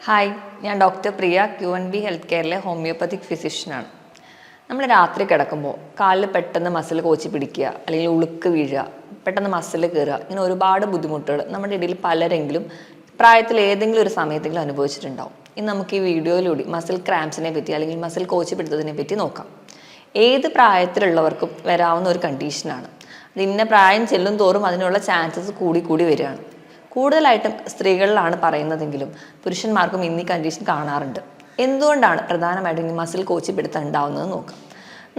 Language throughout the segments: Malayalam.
ഹായ്, ഞാൻ ഡോക്ടർ പ്രിയ QNB ഹെൽത്ത് കെയറിലെ ഹോമിയോപ്പത്തിക് ഫിസിഷ്യനാണ്. നമ്മൾ രാത്രി കിടക്കുമ്പോൾ കാലിൽ പെട്ടെന്ന് മസിൽ കോച്ചി പിടിക്കുക, അല്ലെങ്കിൽ ഉളുക്ക് വീഴുക, പെട്ടെന്ന് മസിൽ കയറുക, ഇങ്ങനെ ഒരുപാട് ബുദ്ധിമുട്ടുകൾ നമ്മുടെ ഇടയിൽ പലരെങ്കിലും പ്രായത്തിൽ ഏതെങ്കിലും ഒരു സമയത്തെങ്കിലും അനുഭവിച്ചിട്ടുണ്ടാവും. ഇന്ന് നമുക്ക് ഈ വീഡിയോയിലൂടെ മസിൽ ക്രാംസിനെ പറ്റി അല്ലെങ്കിൽ മസിൽ കോച്ചി പിടുത്തതിനെ പറ്റി നോക്കാം. ഏത് പ്രായത്തിലുള്ളവർക്കും വരാവുന്ന ഒരു കണ്ടീഷനാണ്. അത് ഇന്ന പ്രായം ചെല്ലും തോറും അതിനുള്ള ചാൻസസ് കൂടി വരികയാണ്. കൂടുതലായിട്ടും സ്ത്രീകളിലാണ് പറയുന്നതെങ്കിലും പുരുഷന്മാർക്കും ഇന്ന് ഈ കണ്ടീഷൻ കാണാറുണ്ട്. എന്തുകൊണ്ടാണ് പ്രധാനമായിട്ടും ഈ മസിൽ കോച്ചി പിടുത്തം ഉണ്ടാവുന്നത് നോക്കാം.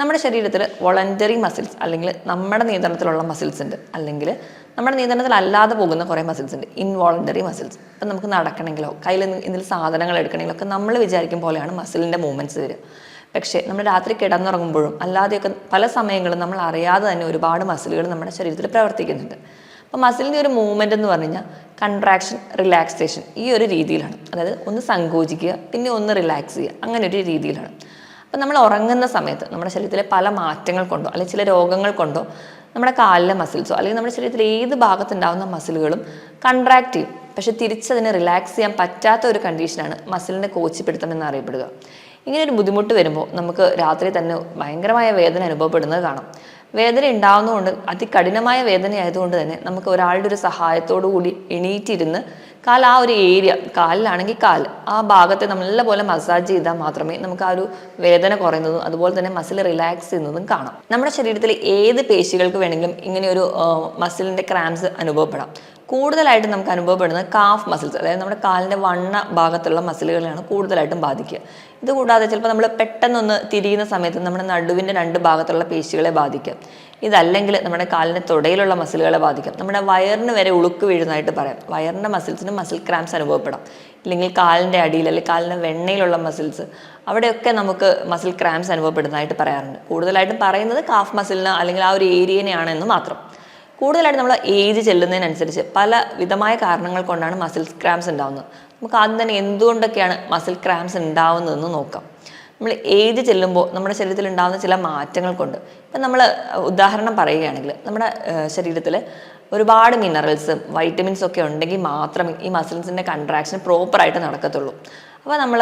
നമ്മുടെ ശരീരത്തിൽ വോളണ്ടറി മസിൽസ് അല്ലെങ്കിൽ നമ്മുടെ നിയന്ത്രണത്തിലുള്ള മസിൽസ് ഉണ്ട്, അല്ലെങ്കിൽ നമ്മുടെ നിയന്ത്രണത്തിൽ അല്ലാതെ പോകുന്ന കുറേ മസിൽസ് ഉണ്ട്, ഇൻവോളണ്ടറി മസിൽസ്. ഇപ്പം നമുക്ക് നടക്കണമെങ്കിലോ കയ്യിൽ എന്തെങ്കിലും സാധനങ്ങൾ എടുക്കണമെങ്കിലോ ഒക്കെ നമ്മൾ വിചാരിക്കും പോലെയാണ് മസിലിൻ്റെ മൂവ്മെൻറ്റ്സ് വരിക. പക്ഷേ നമ്മൾ രാത്രി കിടന്നുറങ്ങുമ്പോഴും അല്ലാതെയൊക്കെ പല സമയങ്ങളും നമ്മൾ അറിയാതെ തന്നെ ഒരുപാട് മസിലുകൾ നമ്മുടെ ശരീരത്തിൽ പ്രവർത്തിക്കുന്നുണ്ട്. അപ്പോൾ മസിലിൻ്റെ ഒരു മൂവ്മെൻ്റ് എന്ന് പറഞ്ഞു കഴിഞ്ഞാൽ കൺട്രാക്ഷൻ, റിലാക്സേഷൻ, ഈ ഒരു രീതിയിലാണ്. അതായത് ഒന്ന് സങ്കോചിക്കുക, പിന്നെ ഒന്ന് റിലാക്സ് ചെയ്യുക, അങ്ങനെ ഒരു രീതിയിലാണ്. അപ്പോൾ നമ്മൾ ഉറങ്ങുന്ന സമയത്ത് നമ്മുടെ ശരീരത്തിലെ പല മാറ്റങ്ങൾ കൊണ്ടോ അല്ലെങ്കിൽ ചില രോഗങ്ങൾ കൊണ്ടോ നമ്മുടെ കാലിലെ മസിൽസോ അല്ലെങ്കിൽ നമ്മുടെ ശരീരത്തിൽ ഏത് ഭാഗത്തുണ്ടാകുന്ന മസിലുകളും കൺട്രാക്ട് ചെയ്യും. പക്ഷെ തിരിച്ചതിനെ റിലാക്സ് ചെയ്യാൻ പറ്റാത്ത ഒരു കണ്ടീഷനാണ് മസിലിൻ്റെ കോച്ചിപ്പിടുത്തം എന്നറിയപ്പെടുക. ഇങ്ങനെ ഒരു ബുദ്ധിമുട്ട് വരുമ്പോൾ നമുക്ക് രാത്രി തന്നെ ഭയങ്കരമായ വേദന അനുഭവപ്പെടുന്നത് കാണാം. വേദന ഉണ്ടാവുന്നതുകൊണ്ട് അതികഠിനമായ വേദനയായതുകൊണ്ട് തന്നെ നമുക്ക് ഒരാളുടെ ഒരു സഹായത്തോടു കൂടി എണീറ്റിരുന്ന് ആ ഒരു ഏരിയ, കാലിലാണെങ്കിൽ ആ ഭാഗത്തെ നല്ലപോലെ മസാജ് ചെയ്താൽ മാത്രമേ നമുക്ക് ആ ഒരു വേദന കുറയുന്നതും അതുപോലെ തന്നെ മസിൽ റിലാക്സ് ചെയ്യുന്നതും കാണാം. നമ്മുടെ ശരീരത്തിൽ ഏത് പേശികൾക്ക് വേണമെങ്കിലും ഇങ്ങനെ ഒരു മസിലിൻ്റെ ക്രാംസ് അനുഭവപ്പെടാം. കൂടുതലായിട്ട് നമുക്ക് അനുഭവപ്പെടുന്നത് കാഫ് മസിൽസ്, അതായത് നമ്മുടെ കാലിൻ്റെ വണ്ണ ഭാഗത്തുള്ള മസിലുകളെയാണ് കൂടുതലായിട്ടും ബാധിക്കുക. ഇതുകൂടാതെ ചിലപ്പോൾ നമ്മൾ പെട്ടെന്നൊന്ന് തിരിയുന്ന സമയത്ത് നമ്മുടെ നടുവിൻ്റെ രണ്ട് ഭാഗത്തുള്ള പേശികളെ ബാധിക്കാം. ഇതല്ലെങ്കിൽ നമ്മുടെ കാലിൻ്റെ തുടയിലുള്ള മസിലുകളെ ബാധിക്കാം. നമ്മുടെ വയറിന് വരെ ഉളുക്ക് വീഴുന്നതായിട്ട് പറയാം. വയറിൻ്റെ മസിൽസിന് മസിൽ ക്രാംസ് അനുഭവപ്പെടാം. ഇല്ലെങ്കിൽ കാലിൻ്റെ അടിയിൽ അല്ലെങ്കിൽ കാലിൻ്റെ വെണ്ണയിലുള്ള മസിൽസ്, അവിടെയൊക്കെ നമുക്ക് മസിൽ ക്രാംസ് അനുഭവപ്പെടുന്നതായിട്ട് പറയാറുണ്ട്. കൂടുതലായിട്ടും പറയുന്നത് കാഫ് മസിലിന് അല്ലെങ്കിൽ ആ ഒരു ഏരിയനെയാണെന്ന് മാത്രം. കൂടുതലായിട്ട് നമ്മൾ ഏജ് ചെല്ലുന്നതിനനുസരിച്ച് പല വിധമായ കാരണങ്ങൾ കൊണ്ടാണ് മസിൽ ക്രാംസ് ഉണ്ടാകുന്നത്. നമുക്ക് ആദ്യം തന്നെ എന്തുകൊണ്ടൊക്കെയാണ് മസിൽ ക്രാംസ് ഉണ്ടാവുന്നതെന്ന് നോക്കാം. നമ്മൾ ഏജ് ചെല്ലുമ്പോൾ നമ്മുടെ ശരീരത്തിൽ ഉണ്ടാകുന്ന ചില മാറ്റങ്ങൾ കൊണ്ട്, ഇപ്പം നമ്മൾ ഉദാഹരണം പറയുകയാണെങ്കിൽ നമ്മുടെ ശരീരത്തിൽ ഒരുപാട് മിനറൽസും വൈറ്റമിൻസും ഒക്കെ ഉണ്ടെങ്കിൽ മാത്രമേ ഈ മസിൽസിൻ്റെ കൺട്രാക്ഷൻ പ്രോപ്പറായിട്ട് നടക്കത്തുള്ളൂ. അപ്പോൾ നമ്മൾ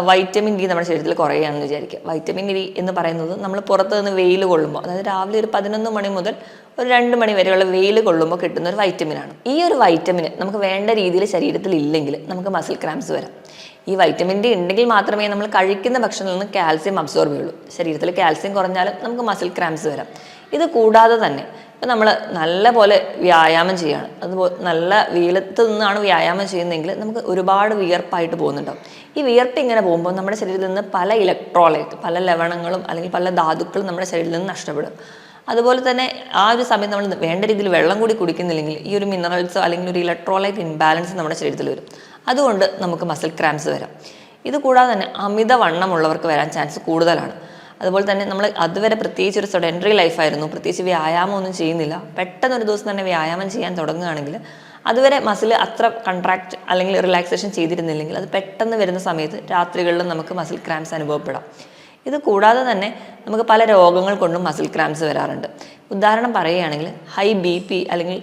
വൈറ്റമിൻ ഡി നമ്മുടെ ശരീരത്തിൽ കുറയുകയാണെന്ന് വിചാരിക്കുക. വൈറ്റമിൻ ഡി എന്ന് പറയുന്നത് നമ്മൾ പുറത്ത് നിന്ന് വെയിൽ കൊള്ളുമ്പോൾ, അതായത് രാവിലെ ഒരു 11 മണി മുതൽ ഒരു 2 മണി വരെയുള്ള വെയിൽ കൊള്ളുമ്പോൾ കിട്ടുന്ന ഒരു വൈറ്റമിനാണ്. ഈ ഒരു വൈറ്റമിൻ നമുക്ക് വേണ്ട രീതിയിൽ ശരീരത്തിൽ ഇല്ലെങ്കിൽ നമുക്ക് മസിൽ ക്രാംസ് വരാം. ഈ വൈറ്റമിൻ ഡി ഉണ്ടെങ്കിൽ മാത്രമേ നമ്മൾ കഴിക്കുന്ന ഭക്ഷണത്തിൽ നിന്ന് കാൽസ്യം അബ്സോർബ് ചെയ്യുള്ളൂ. ശരീരത്തിൽ കാൽസ്യം കുറഞ്ഞാലും നമുക്ക് മസിൽ ക്രാംസ് വരാം. ഇത് കൂടാതെ തന്നെ ഇപ്പം നമ്മൾ നല്ല പോലെ വ്യായാമം ചെയ്യുകയാണ്, അതുപോലെ നല്ല വെയിലത്ത് നിന്നാണ് വ്യായാമം ചെയ്യുന്നതെങ്കിൽ നമുക്ക് ഒരുപാട് വിയർപ്പായിട്ട് പോകുന്നുണ്ടാവും. ഈ വിയർപ്പ് ഇങ്ങനെ പോകുമ്പോൾ നമ്മുടെ ശരീരത്തിൽ നിന്ന് പല ഇലക്ട്രോലൈറ്റ്, പല ലവണങ്ങളും അല്ലെങ്കിൽ പല ധാതുക്കളും നമ്മുടെ ശരീരത്തിൽ നിന്ന് നഷ്ടപ്പെടും. അതുപോലെ തന്നെ ആ ഒരു സമയത്ത് നമ്മൾ വേണ്ട രീതിയിൽ വെള്ളം കൂടി കുടിക്കുന്നില്ലെങ്കിൽ ഈ ഒരു മിനറൽസോ അല്ലെങ്കിൽ ഒരു ഇലക്ട്രോലൈറ്റ് ഇംബാലൻസ് നമ്മുടെ ശരീരത്തിൽ വരും. അതുകൊണ്ട് നമുക്ക് മസിൽ ക്രാംസ് വരാം. ഇത് കൂടാതെ തന്നെ അമിതവണ്ണമുള്ളവർക്ക് വരാൻ ചാൻസ് കൂടുതലാണ്. അതുപോലെ തന്നെ നമ്മൾ അതുവരെ പ്രത്യേകിച്ച് ഒരു സെഡൻറ്ററി ലൈഫായിരുന്നു, പ്രത്യേകിച്ച് വ്യായാമം ഒന്നും ചെയ്യുന്നില്ല, പെട്ടെന്ന് ഒരു ദിവസം തന്നെ വ്യായാമം ചെയ്യാൻ തുടങ്ങുകയാണെങ്കിൽ അതുവരെ മസിൽ അത്ര കൺട്രാക്ട് അല്ലെങ്കിൽ റിലാക്സേഷൻ ചെയ്തിരുന്നില്ലെങ്കിൽ അത് പെട്ടെന്ന് വരുന്ന സമയത്ത് രാത്രികളിലും നമുക്ക് മസിൽ ക്രാംസ് അനുഭവപ്പെടാം. ഇത് കൂടാതെ തന്നെ നമുക്ക് പല രോഗങ്ങൾ കൊണ്ടും മസിൽ ക്രാംസ് വരാറുണ്ട്. ഉദാഹരണം പറയുകയാണെങ്കിൽ ഹൈ BP അല്ലെങ്കിൽ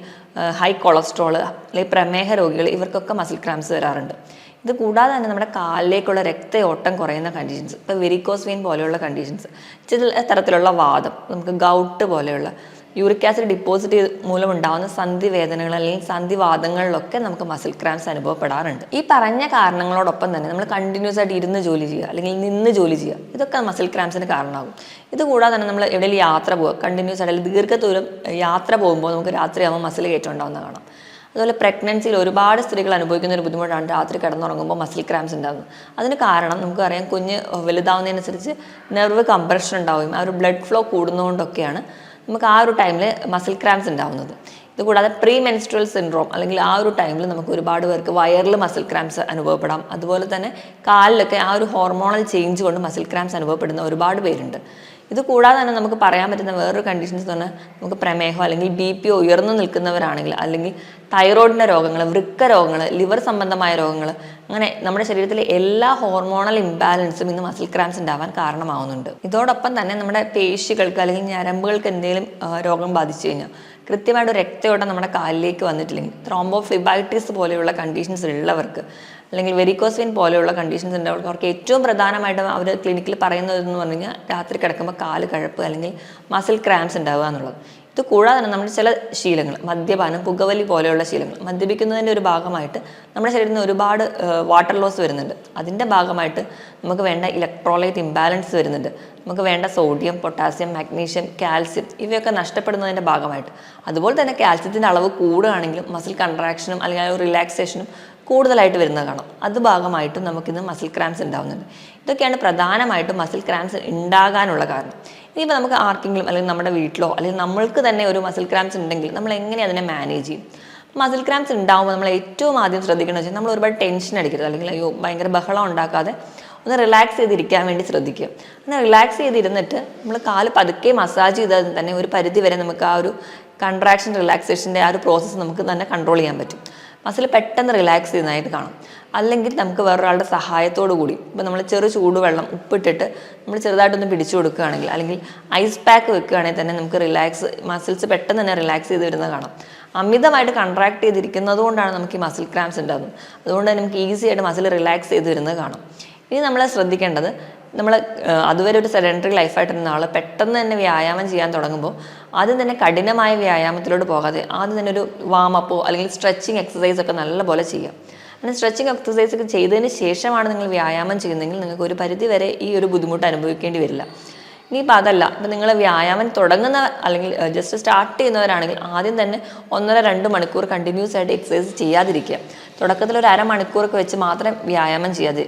ഹൈ കൊളസ്ട്രോൾ അല്ലെങ്കിൽ പ്രമേഹ രോഗികൾ, ഇവർക്കൊക്കെ മസിൽ ക്രാംസ് വരാറുണ്ട്. ഇത് കൂടാതെ തന്നെ നമ്മുടെ കാലിലേക്കുള്ള രക്തയോട്ടം കുറയുന്ന കണ്ടീഷൻസ്, ഇപ്പോൾ വെരിക്കോസ് വെയിൻ പോലെയുള്ള കണ്ടീഷൻസ്, ചില തരത്തിലുള്ള വാദം, നമുക്ക് ഗൗട്ട് പോലെയുള്ള യൂറിക് ആസിഡ് ഡിപ്പോസിറ്റ് മൂലം ഉണ്ടാകുന്ന സന്ധിവേദനകൾ അല്ലെങ്കിൽ സന്ധിവാദങ്ങളിലൊക്കെ നമുക്ക് മസിൽ ക്രാംസ് അനുഭവപ്പെടാറുണ്ട്. ഈ പറഞ്ഞ കാരണങ്ങളോടൊപ്പം തന്നെ നമ്മൾ കണ്ടിന്യൂസ് ആയിട്ട് ഇരുന്ന് ജോലി ചെയ്യുക അല്ലെങ്കിൽ നിന്ന് ജോലി ചെയ്യുക, ഇതൊക്കെ മസിൽ ക്രാംസിന് കാരണമാകും. ഇത് കൂടാതെ തന്നെ നമ്മൾ എവിടെയും യാത്ര പോവുക, കണ്ടിന്യൂസ് ആയിട്ട് ദീർഘദൂരം യാത്ര പോകുമ്പോൾ നമുക്ക് രാത്രിയാകുമ്പോൾ മസിൽ കയറ്റം ഉണ്ടാകുന്ന കാണാം. അതുപോലെ പ്രഗ്നൻസിയിൽ ഒരുപാട് സ്ത്രീകൾ അനുഭവിക്കുന്ന ഒരു ബുദ്ധിമുട്ടാണ് രാത്രി കിടന്നുറങ്ങുമ്പോൾ മസിൽ ക്രാംസ് ഉണ്ടാകുന്നത്. അതിന് കാരണം നമുക്കറിയാം, കുഞ്ഞ് വലുതാവുന്നതിനനുസരിച്ച് നെർവ് കംപ്രഷൻ ഉണ്ടാവുകയും ആ ഒരു ബ്ലഡ് ഫ്ലോ കൂടുന്നതുകൊണ്ടൊക്കെയാണ് നമുക്ക് ആ ഒരു ടൈമിൽ മസിൽ ക്രാംസ് ഉണ്ടാവുന്നത്. ഇതുകൂടാതെ പ്രീ മെൻസ്ട്രൽ സിൻഡ്രോം അല്ലെങ്കിൽ ആ ഒരു ടൈമിൽ നമുക്ക് ഒരുപാട് പേർക്ക് വയറിൽ മസിൽ ക്രാംസ് അനുഭവപ്പെടാം. അതുപോലെ തന്നെ കാലിലൊക്കെ ആ ഒരു ഹോർമോണൽ ചേഞ്ച് കൊണ്ട് മസിൽ ക്രാംസ് അനുഭവപ്പെടുന്ന ഒരുപാട് പേരുണ്ട്. ഇത് കൂടാതെ തന്നെ നമുക്ക് പറയാൻ പറ്റുന്ന വേറൊരു കണ്ടീഷൻസ് എന്ന് പറഞ്ഞാൽ, നമുക്ക് പ്രമേഹം അല്ലെങ്കിൽ BP ഉയർന്നു നിൽക്കുന്നവരാണെങ്കിൽ, അല്ലെങ്കിൽ തൈറോയിഡിൻ്റെ രോഗങ്ങൾ, വൃക്ക രോഗങ്ങൾ, ലിവർ സംബന്ധമായ രോഗങ്ങൾ, അങ്ങനെ നമ്മുടെ ശരീരത്തിലെ എല്ലാ ഹോർമോണൽ ഇംബാലൻസും ഇന്ന് മസിൽ ക്രാംസ് ഉണ്ടാവാൻ കാരണമാവുന്നുണ്ട്. ഇതോടൊപ്പം തന്നെ നമ്മുടെ പേശികൾക്ക് അല്ലെങ്കിൽ ഞരമ്പുകൾക്ക് എന്തെങ്കിലും രോഗം ബാധിച്ചു കഴിഞ്ഞാൽ കൃത്യമായിട്ട് രക്തയോട്ടം നമ്മുടെ കാലിലേക്ക് വന്നിട്ടില്ലെങ്കിൽ, ത്രോംബോഫ്ലിബൈറ്റിസ് പോലെയുള്ള കണ്ടീഷൻസ് ഉള്ളവർക്ക് അല്ലെങ്കിൽ വെരിക്കോസ് വെയിൻ പോലെയുള്ള കണ്ടീഷൻസ് ഉണ്ടാവും, അവർക്ക് ഏറ്റവും പ്രധാനമായിട്ടും അവർ ക്ലിനിക്കിൽ പറയുന്നതെന്ന് പറഞ്ഞു കഴിഞ്ഞാൽ രാത്രി കിടക്കുമ്പോൾ കാല് കഴപ്പ് അല്ലെങ്കിൽ മസിൽ ക്രാംസ് ഉണ്ടാവുക എന്നുള്ളത്. ഇത് കൂടാതെ തന്നെ നമ്മുടെ ചില ശീലങ്ങൾ, മദ്യപാനം, പുകവലി പോലെയുള്ള ശീലങ്ങൾ, മദ്യപിക്കുന്നതിൻ്റെ ഒരു ഭാഗമായിട്ട് നമ്മുടെ ശരീരത്തിൽ നിന്ന് ഒരുപാട് വാട്ടർ ലോസ് വരുന്നുണ്ട്. അതിൻ്റെ ഭാഗമായിട്ട് നമുക്ക് വേണ്ട ഇലക്ട്രോലൈറ്റ് ഇംബാലൻസ് വരുന്നുണ്ട്. നമുക്ക് വേണ്ട സോഡിയം, പൊട്ടാസ്യം, മാഗ്നീഷ്യം, കാൽസ്യം ഇവയൊക്കെ നഷ്ടപ്പെടുന്നതിൻ്റെ ഭാഗമായിട്ട്. അതുപോലെ തന്നെ കാൽസ്യത്തിൻ്റെ അളവ് കൂടുകയാണെങ്കിലും മസിൽ കൺട്രാക്ഷനും അല്ലെങ്കിൽ റിലാക്സേഷനും കൂടുതലായിട്ട് വരുന്നത് കാണാം. അത് ഭാഗമായിട്ടും നമുക്കിന്ന് മസിൽ ക്രാംസ് ഉണ്ടാകുന്നുണ്ട്. ഇതൊക്കെയാണ് പ്രധാനമായിട്ടും മസിൽ ക്രാംസ് ഉണ്ടാകാനുള്ള കാരണം. ഇനിയിപ്പോൾ നമുക്ക് ആർക്കെങ്കിലും അല്ലെങ്കിൽ നമ്മുടെ വീട്ടിലോ അല്ലെങ്കിൽ നമ്മൾക്ക് തന്നെ ഒരു മസിൽ ക്രാംസ് ഉണ്ടെങ്കിൽ നമ്മൾ എങ്ങനെ അതിനെ മാനേജ് ചെയ്യും? മസിൽ ക്രാംസ് ഉണ്ടാകുമ്പോൾ നമ്മൾ ഏറ്റവും ആദ്യം ശ്രദ്ധിക്കണമെന്ന് വെച്ചാൽ നമ്മൾ ഒരുപാട് ടെൻഷൻ അടിക്കരുത്, അല്ലെങ്കിൽ അയ്യോ ഭയങ്കര ബഹളം ഉണ്ടാക്കാതെ ഒന്ന് റിലാക്സ് ചെയ്തിരിക്കാൻ വേണ്ടി ശ്രദ്ധിക്കുക. അങ്ങനെ റിലാക്സ് ചെയ്തിരുന്നിട്ട് നമ്മൾ കാല് പതുക്കെ മസാജ് ചെയ്താൽ തന്നെ ഒരു പരിധി വരെ നമുക്ക് ആ ഒരു കൺട്രാക്ഷൻ റിലാക്സേഷൻ്റെ ആ ഒരു പ്രോസസ്സ് നമുക്ക് തന്നെ കൺട്രോൾ ചെയ്യാൻ പറ്റും. മസിൽ പെട്ടെന്ന് റിലാക്സ് ചെയ്യുന്നതായിട്ട് കാണാം. അല്ലെങ്കിൽ നമുക്ക് വേറൊരാളുടെ സഹായത്തോടു കൂടി ഇപ്പോൾ നമ്മൾ ചെറു ചൂടുവെള്ളം ഉപ്പിട്ടിട്ട് നമ്മൾ ചെറുതായിട്ടൊന്ന് പിടിച്ചു കൊടുക്കുകയാണെങ്കിൽ അല്ലെങ്കിൽ ഐസ് പാക്ക് വെക്കുകയാണെങ്കിൽ തന്നെ നമുക്ക് മസിൽസ് പെട്ടെന്ന് തന്നെ റിലാക്സ് ചെയ്ത് വരുന്നത് കാണാം. അമിതമായിട്ട് കൺട്രാക്ട് ചെയ്തിരിക്കുന്നത് കൊണ്ടാണ് നമുക്ക് ഈ മസിൽ ക്രാംസ് ഉണ്ടാകുന്നത്. അതുകൊണ്ട് തന്നെ നമുക്ക് ഈസി ആയിട്ട് മസിൽ റിലാക്സ് ചെയ്ത് വരുന്നത് കാണാം. ഇനി നമ്മൾ ശ്രദ്ധിക്കേണ്ടത്, നമ്മൾ അതുവരെ ഒരു സെഡൻറ്ററി ലൈഫായിട്ടിരുന്ന ആൾ പെട്ടെന്ന് തന്നെ വ്യായാമം ചെയ്യാൻ തുടങ്ങുമ്പോൾ ആദ്യം തന്നെ കഠിനമായ വ്യായാമത്തിലോട്ട് പോകാതെ ആദ്യം തന്നെ ഒരു വാമപ്പോ അല്ലെങ്കിൽ സ്ട്രെച്ചിങ് എക്സസൈസ് ഒക്കെ നല്ലപോലെ ചെയ്യാം. അങ്ങനെ സ്ട്രെച്ചിങ് എക്സസൈസ് ഒക്കെ ചെയ്തതിന് ശേഷമാണ് നിങ്ങൾ വ്യായാമം ചെയ്യുന്നതെങ്കിൽ നിങ്ങൾക്ക് ഒരു പരിധി വരെ ഈ ഒരു ബുദ്ധിമുട്ട് അനുഭവിക്കേണ്ടി വരില്ല. ഇനിയിപ്പോൾ അതല്ല, ഇപ്പം നിങ്ങൾ വ്യായാമം തുടങ്ങുന്ന അല്ലെങ്കിൽ ജസ്റ്റ് സ്റ്റാർട്ട് ചെയ്യുന്നവരാണെങ്കിൽ ആദ്യം തന്നെ 1.5-2 മണിക്കൂർ കണ്ടിന്യൂസ് ആയിട്ട് എക്സസൈസ് ചെയ്യാതിരിക്കുക. തുടക്കത്തിൽ ഒരു അരമണിക്കൂറൊക്കെ വെച്ച് മാത്രം വ്യായാമം ചെയ്യാതെ.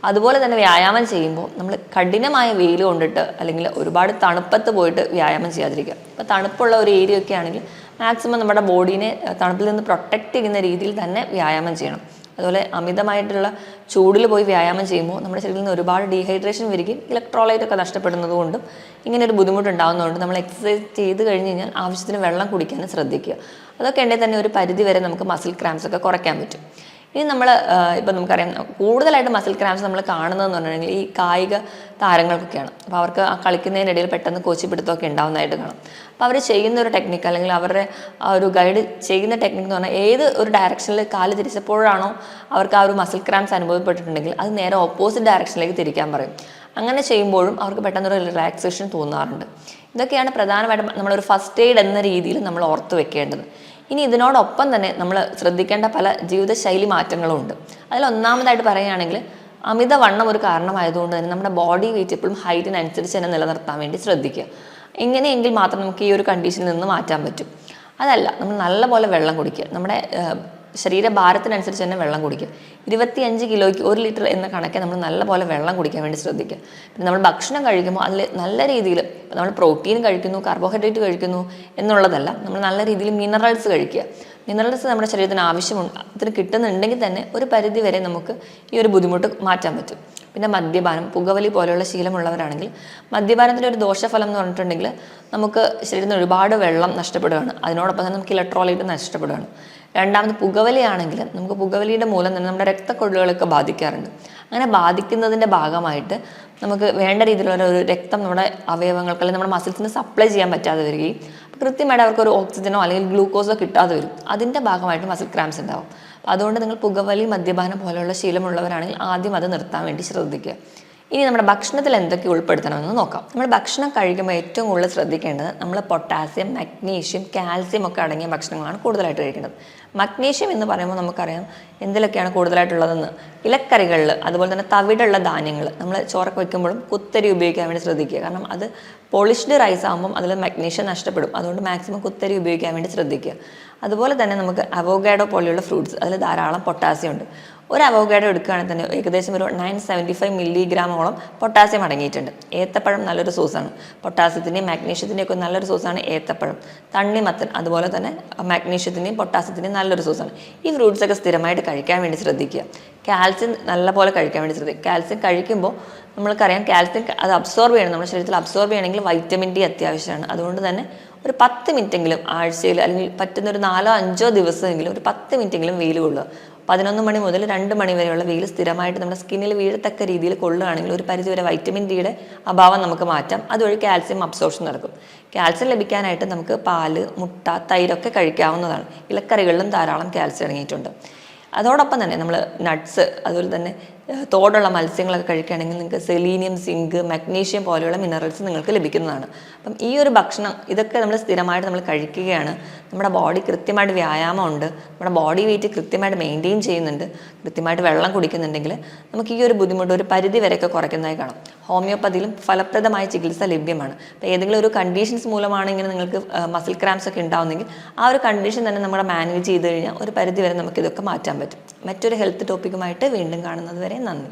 അതുപോലെ തന്നെ വ്യായാമം ചെയ്യുമ്പോൾ നമ്മൾ കഠിനമായ വെയിൽ കൊണ്ടിട്ട് അല്ലെങ്കിൽ ഒരുപാട് തണുപ്പത്ത് പോയിട്ട് വ്യായാമം ചെയ്യാതിരിക്കുക. ഇപ്പോൾ തണുപ്പുള്ള ഒരു ഏരിയ ഒക്കെ ആണെങ്കിൽ മാക്സിമം നമ്മുടെ ബോഡീനെ തണുപ്പിൽ നിന്ന് പ്രൊട്ടക്റ്റ് ചെയ്യുന്ന രീതിയിൽ തന്നെ വ്യായാമം ചെയ്യണം. അതുപോലെ അമിതമായിട്ടുള്ള ചൂടിൽ പോയി വ്യായാമം ചെയ്യുമ്പോൾ നമ്മുടെ ശരീരത്തിൽ നിന്ന് ഒരുപാട് ഡീഹൈഡ്രേഷൻ വരികയും ഇലക്ട്രോലൈറ്റ് ഒക്കെ നഷ്ടപ്പെടുന്നത് കൊണ്ടും ഇങ്ങനെ ഒരു ബുദ്ധിമുട്ടുണ്ടാകുന്നതുകൊണ്ട് നമ്മൾ എക്സസൈസ് ചെയ്ത് കഴിഞ്ഞ് കഴിഞ്ഞാൽ ആവശ്യത്തിന് വെള്ളം കുടിക്കാനും ശ്രദ്ധിക്കുക. അതൊക്കെ ഉണ്ടെങ്കിൽ തന്നെ ഒരു പരിധി വരെ നമുക്ക് മസിൽ ക്രാംസ് ഒക്കെ കുറയ്ക്കാൻ പറ്റും. ഇനി നമ്മൾ ഇപ്പം നമുക്കറിയാം കൂടുതലായിട്ട് മസിൽ ക്രാംസ് നമ്മൾ കാണുന്നതെന്ന് പറഞ്ഞിട്ടുണ്ടെങ്കിൽ ഈ കായിക താരങ്ങൾക്കൊക്കെയാണ്. അപ്പോൾ അവർക്ക് ആ കളിക്കുന്നതിനിടയിൽ പെട്ടെന്ന് കോച്ചിപ്പിടുത്തമൊക്കെ ഉണ്ടാകുന്നതായിട്ട് കാണാം. അപ്പോൾ അവർ ചെയ്യുന്ന ഒരു ടെക്നിക്ക് അല്ലെങ്കിൽ അവരുടെ ആ ഒരു ഗൈഡ് ചെയ്യുന്ന ടെക്നിക്ക് എന്ന് പറഞ്ഞാൽ ഏത് ഒരു ഡയറക്ഷനിൽ കാല് തിരിച്ചപ്പോഴാണോ അവർക്ക് ആ ഒരു മസിൽ ക്രാംസ് അനുഭവപ്പെട്ടിട്ടുണ്ടെങ്കിൽ അത് നേരെ ഓപ്പോസിറ്റ് ഡയറക്ഷനിലേക്ക് തിരിക്കാൻ പറയും. അങ്ങനെ ചെയ്യുമ്പോഴും അവർക്ക് പെട്ടെന്നൊരു റിലാക്സേഷൻ തോന്നാറുണ്ട്. ഇതൊക്കെയാണ് പ്രധാനമായിട്ടും നമ്മളൊരു ഫസ്റ്റ് എയ്ഡ് എന്ന രീതിയിൽ നമ്മൾ ഓർത്ത് വെക്കേണ്ടത്. ഇനി ഇതിനോടൊപ്പം തന്നെ നമ്മൾ ശ്രദ്ധിക്കേണ്ട പല ജീവിതശൈലി മാറ്റങ്ങളും ഉണ്ട്. അതിലൊന്നാമതായിട്ട് പറയുകയാണെങ്കിൽ അമിതവണ്ണം ഒരു കാരണമായതുകൊണ്ട് തന്നെ നമ്മുടെ ബോഡി വെയിറ്റ് എപ്പോഴും ഹൈറ്റിനനുസരിച്ച് തന്നെ നിലനിർത്താൻ വേണ്ടി ശ്രദ്ധിക്കുക. ഇങ്ങനെയെങ്കിൽ മാത്രം നമുക്ക് ഈ ഒരു കണ്ടീഷനിൽ നിന്ന് മാറ്റാൻ പറ്റും. അതല്ല, നമ്മൾ നല്ലപോലെ വെള്ളം കുടിക്കുക. നമ്മുടെ ശരീരഭാരത്തിനനുസരിച്ച് തന്നെ വെള്ളം കുടിക്കുക. 25 കിലോയ്ക്ക് 1 ലിറ്റർ എന്ന കണക്കെ നമ്മൾ നല്ലപോലെ വെള്ളം കുടിക്കാൻ വേണ്ടി ശ്രദ്ധിക്കുക. പിന്നെ നമ്മൾ ഭക്ഷണം കഴിക്കുമ്പോൾ അതിൽ നല്ല രീതിയിൽ നമ്മൾ പ്രോട്ടീൻ കഴിക്കുന്നു, കാർബോഹൈഡ്രേറ്റ് കഴിക്കുന്നു എന്നുള്ളതല്ല, നമ്മൾ നല്ല രീതിയിൽ മിനറൽസ് കഴിക്കുക. മിനറൽസ് നമ്മുടെ ശരീരത്തിന് ആവശ്യമുണ്ട്, അതിന് കിട്ടുന്നുണ്ടെങ്കിൽ തന്നെ ഒരു പരിധി വരെ നമുക്ക് ഈ ഒരു ബുദ്ധിമുട്ട് മാറ്റാൻ പറ്റും. പിന്നെ മദ്യപാനം, പുകവലി പോലെയുള്ള ശീലമുള്ളവരാണെങ്കിൽ മദ്യപാനത്തിൻ്റെ ഒരു ദോഷഫലം എന്ന് പറഞ്ഞിട്ടുണ്ടെങ്കിൽ നമുക്ക് ശരീരത്തിന് ഒരുപാട് വെള്ളം നഷ്ടപ്പെടുകയാണ്. അതിനോടൊപ്പം തന്നെ നമുക്ക് ഇലക്ട്രോലൈറ്റ് നഷ്ടപ്പെടുകയാണ്. രണ്ടാമത് പുകവലിയാണെങ്കിൽ നമുക്ക് പുകവലിയുടെ മൂലം തന്നെ നമ്മുടെ രക്തക്കൊഴലുകളൊക്കെ ബാധിക്കാറുണ്ട്. അങ്ങനെ ബാധിക്കുന്നതിൻ്റെ ഭാഗമായിട്ട് നമുക്ക് വേണ്ട രീതിയിലുള്ള ഒരു രക്തം നമ്മുടെ അവയവങ്ങൾക്ക് അല്ലെങ്കിൽ നമ്മുടെ മസിൽസിന് സപ്ലൈ ചെയ്യാൻ പറ്റാതെ വരികയും കൃത്യമായിട്ട് അവർക്കൊരു ഓക്സിജനോ അല്ലെങ്കിൽ ഗ്ലൂക്കോസോ കിട്ടാതെ വരും. അതിൻ്റെ ഭാഗമായിട്ട് മസിൽ ക്രാംസ് ഉണ്ടാവും. അപ്പോൾ അതുകൊണ്ട് നിങ്ങൾ പുകവലി, മദ്യപാനം പോലെയുള്ള ശീലമുള്ളവരാണെങ്കിൽ ആദ്യം അത് നിർത്താൻ വേണ്ടി ശ്രദ്ധിക്കുക. ഇനി നമ്മുടെ ഭക്ഷണത്തിൽ എന്തൊക്കെ ഉൾപ്പെടുത്തണമെന്ന് നോക്കാം. നമ്മൾ ഭക്ഷണം കഴിക്കുമ്പോൾ ഏറ്റവും കൂടുതൽ ശ്രദ്ധിക്കേണ്ടത് നമ്മൾ പൊട്ടാസ്യം, മഗ്നീഷ്യം, കാൽസ്യം ഒക്കെ അടങ്ങിയ ഭക്ഷണങ്ങളാണ് കൂടുതലായിട്ട് കഴിക്കേണ്ടത്. മഗ്നീഷ്യം എന്ന് പറയുമ്പോൾ നമുക്കറിയാം എന്തിലൊക്കെയാണ് കൂടുതലായിട്ടുള്ളതെന്ന്. ഇലക്കറികളിൽ, അതുപോലെ തന്നെ തവിടുള്ള ധാന്യങ്ങൾ, നമ്മൾ ചോറൊക്കെ വയ്ക്കുമ്പോഴും കുത്തരി ഉപയോഗിക്കാൻ വേണ്ടി ശ്രദ്ധിക്കുക. കാരണം അത് പോളിഷ്ഡ് റൈസ് ആകുമ്പം അതിൽ മഗ്നീഷ്യം നഷ്ടപ്പെടും. അതുകൊണ്ട് മാക്സിമം കുത്തരി ഉപയോഗിക്കാൻ വേണ്ടി ശ്രദ്ധിക്കുക. അതുപോലെ തന്നെ നമുക്ക് അവോക്കാഡോ പോലെയുള്ള ഫ്രൂട്ട്സ്, അതിൽ ധാരാളം പൊട്ടാസ്യം ഉണ്ട്. ഒരു അവോക്കാഡോ എടുക്കുകയാണെങ്കിൽ തന്നെ ഏകദേശം ഒരു 975 മില്ലിഗ്രാമോളം പൊട്ടാസ്യം അടങ്ങിയിട്ടുണ്ട്. ഏത്തപ്പഴം നല്ലൊരു സോഴ്സാണ്. പൊട്ടാസ്യത്തിൻ്റെയും മാഗ്നീഷ്യത്തിൻ്റെയും ഒക്കെ നല്ലൊരു സോഴ്സാണ് ഏത്തപ്പഴം. തണ്ണിമത്തൻ അതുപോലെ തന്നെ മാഗ്നീഷ്യത്തിൻ്റെയും പൊട്ടാസ്യത്തിൻ്റെയും നല്ലൊരു സോഴ്സാണ്. ഈ ഫ്രൂട്ട്സൊക്കെ സ്ഥിരമായിട്ട് കഴിക്കാൻ വേണ്ടി ശ്രദ്ധിക്കുക. കാൽസ്യം നല്ലപോലെ കഴിക്കാൻ വേണ്ടി ശ്രദ്ധിക്കുക. കാൽസ്യം കഴിക്കുമ്പോൾ നമ്മൾക്കറിയാം കാൽസ്യം അത് അബ്സോർബ് ചെയ്യണം. നമ്മുടെ ശരീരത്തിൽ അബ്സോർബ് ചെയ്യണമെങ്കിൽ വൈറ്റമിൻ ഡി അത്യാവശ്യമാണ്. അതുകൊണ്ട് തന്നെ ഒരു 10 മിനിറ്റെങ്കിലും ആഴ്ചയിൽ അല്ലെങ്കിൽ പറ്റുന്ന ഒരു 4-5 ദിവസമെങ്കിലും ഒരു 10 മിനിറ്റെങ്കിലും വെയിൽ കൊള്ളുക. 11 മണി മുതൽ 2 മണി വരെയുള്ള വെയിൽ സ്ഥിരമായിട്ട് നമ്മുടെ സ്കിന്നിൽ വീഴത്തക്ക രീതിയിൽ കൊള്ളുകയാണെങ്കിൽ ഒരു പരിധിവരെ വൈറ്റമിൻ ഡിയുടെ അഭാവം നമുക്ക് മാറ്റാം. അതുവഴി കാൽസ്യം അബ്സോർപ്ഷൻ നടക്കും. കാൽസ്യം ലഭിക്കാനായിട്ട് നമുക്ക് പാല്, മുട്ട, തൈരൊക്കെ കഴിക്കാവുന്നതാണ്. ഇലക്കറികളിലും ധാരാളം കാൽസ്യം അടങ്ങിയിട്ടുണ്ട്. അതോടൊപ്പം തന്നെ നമ്മൾ നട്ട്സ് അതുപോലെ തന്നെ തോടുള്ള മത്സ്യങ്ങളൊക്കെ കഴിക്കുകയാണെങ്കിൽ നിങ്ങൾക്ക് സെലീനിയം, സിങ്ക്, മഗ്നീഷ്യം പോലെയുള്ള മിനറൽസ് നിങ്ങൾക്ക് ലഭിക്കുന്നതാണ്. അപ്പം ഈ ഒരു ഭക്ഷണം ഇതൊക്കെ നമ്മൾ സ്ഥിരമായിട്ട് നമ്മൾ കഴിക്കുകയാണ്, നമ്മുടെ ബോഡി കൃത്യമായിട്ട് വ്യായാമമുണ്ട്, നമ്മുടെ ബോഡി വെയിറ്റ് കൃത്യമായിട്ട് മെയിൻറ്റെയിൻ ചെയ്യുന്നുണ്ട്, കൃത്യമായിട്ട് വെള്ളം കുടിക്കുന്നുണ്ടെങ്കിൽ നമുക്ക് ഈ ഒരു ബുദ്ധിമുട്ട് ഒരു പരിധി വരെയൊക്കെ കുറയ്ക്കുന്നതായി കാണാം. ഹോമിയോപ്പതിയിലും ഫലപ്രദമായ ചികിത്സ ലഭ്യമാണ്. അപ്പോൾ ഏതെങ്കിലും ഒരു കണ്ടീഷൻസ് മൂലമാണ് ഇങ്ങനെ നിങ്ങൾക്ക് മസിൽ ക്രാംസ് ഒക്കെ ഉണ്ടാവുന്നെങ്കിൽ ആ ഒരു കണ്ടീഷൻ തന്നെ നമ്മൾ മാനേജ് ചെയ്ത് കഴിഞ്ഞാൽ ഒരു പരിധി വരെ നമുക്കിതൊക്കെ മാറ്റാൻ പറ്റും. മറ്റൊരു ഹെൽത്ത് ടോപ്പിക്കുമായിട്ട് വീണ്ടും കാണുന്നത് വരെ നന്ദി.